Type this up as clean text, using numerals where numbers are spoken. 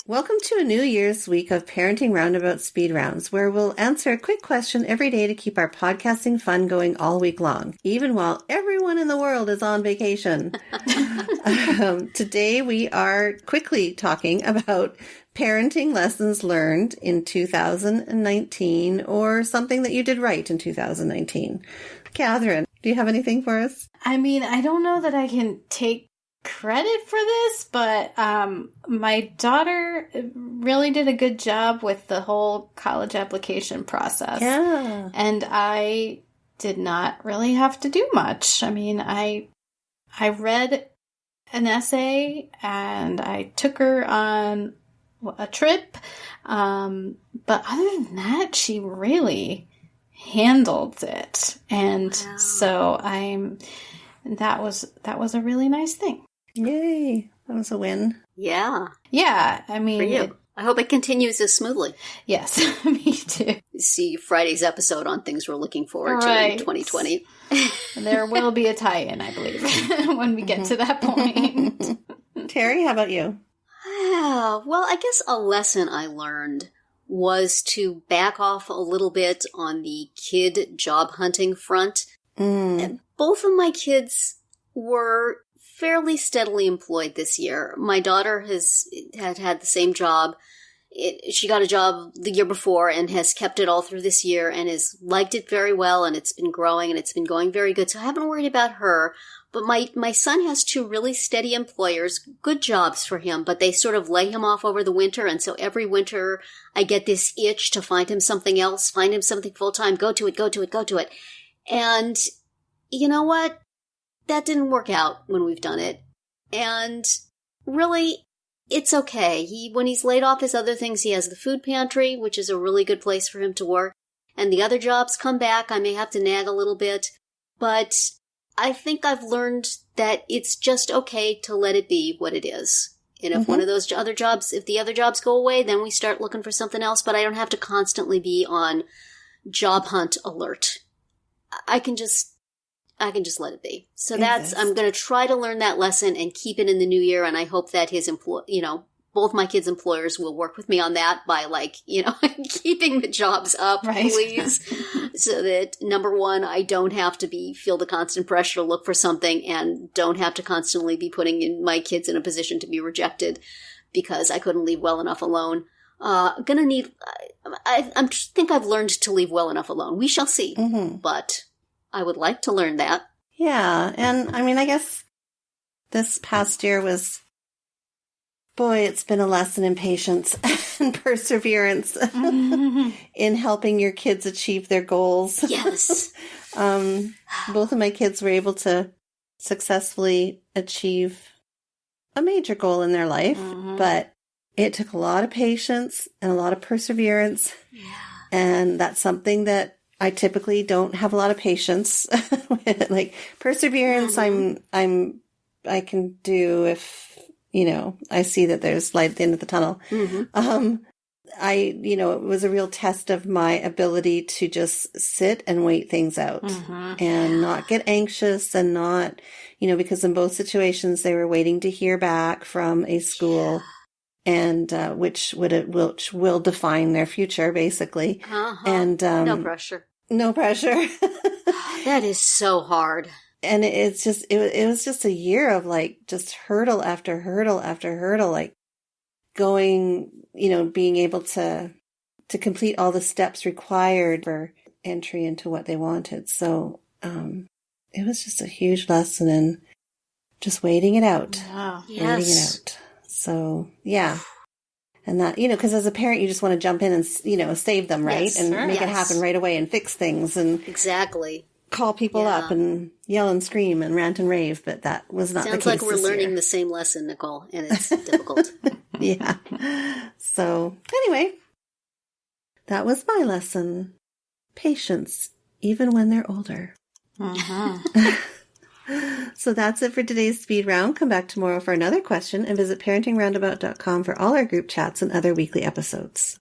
Welcome to a New Year's week of Parenting Roundabout Speed Rounds, where we'll answer a quick question every day to keep our podcasting fun going all week long, even while everyone in the world is on vacation. Today we are quickly talking about parenting lessons learned in 2019 or something that you did right in 2019. Catherine, do you have anything for us? I mean, I don't know that I can take credit for this, but my daughter really did a good job with the whole college application process. Yeah. And I did not really have to do much. I mean, I read an essay and I took her on a trip. But other than that, she really handled it. And so that was a really nice thing. Yay. That was a win. Yeah. Yeah. I mean, for you. I hope it continues as smoothly. Yes, me too. See Friday's episode on things we're looking forward to in 2020. There will be a tie-in, I believe, when we get to that point. Terry, how about you? Well, I guess a lesson I learned was to back off a little bit on the kid job hunting front. And both of my kids were fairly steadily employed this year. My daughter had the same job. She got a job the year before and has kept it all through this year and has liked it very well, and it's been growing and it's been going very good. So I haven't worried about her. But my son has two really steady employers, good jobs for him, but they sort of lay him off over the winter. And so every winter I get this itch to find him something else, find him something full-time, go to it. And you know what? That didn't work out when we've done it. And really, it's okay. When he's laid off his other things, he has the food pantry, which is a really good place for him to work. And the other jobs come back. I may have to nag a little bit. But I think I've learned that it's just okay to let it be what it is. And if one of those other jobs, if the other jobs go away, then we start looking for something else. But I don't have to constantly be on job hunt alert. I can just let it be. So I'm going to try to learn that lesson and keep it in the new year. And I hope that both my kids' employers will work with me on that by keeping the jobs up, right, please. So that number one, I don't have to feel the constant pressure to look for something and don't have to constantly be putting my kids in a position to be rejected because I couldn't leave well enough alone. I think I've learned to leave well enough alone. We shall see. But I would like to learn that. Yeah. And I mean, I guess this past year it's been a lesson in patience and perseverance in helping your kids achieve their goals. Yes. Both of my kids were able to successfully achieve a major goal in their life, but it took a lot of patience and a lot of perseverance. Yeah. And that's something that I typically don't have a lot of patience with. Like perseverance, I can do if, I see that there's light at the end of the tunnel. It was a real test of my ability to just sit and wait things out and not get anxious and not, because in both situations they were waiting to hear back from a school and which will define their future basically. And no pressure. No pressure. That is so hard. And it was just a year of just hurdle after hurdle after hurdle, going, being able to complete all the steps required for entry into what they wanted. So, it was just a huge lesson in just waiting it out. Wow. Waiting it out. So, yeah. And that, because as a parent, you just want to jump in and, save them, right? Yes, and make it happen right away and fix things and exactly call people up and yell and scream and rant and rave. But that was not the case. Sounds like we're learning the same lesson, Nicole, and it's difficult. Yeah. So anyway, that was my lesson. Patience, even when they're older. So that's it for today's speed round. Come back tomorrow for another question and visit parentingroundabout.com for all our group chats and other weekly episodes.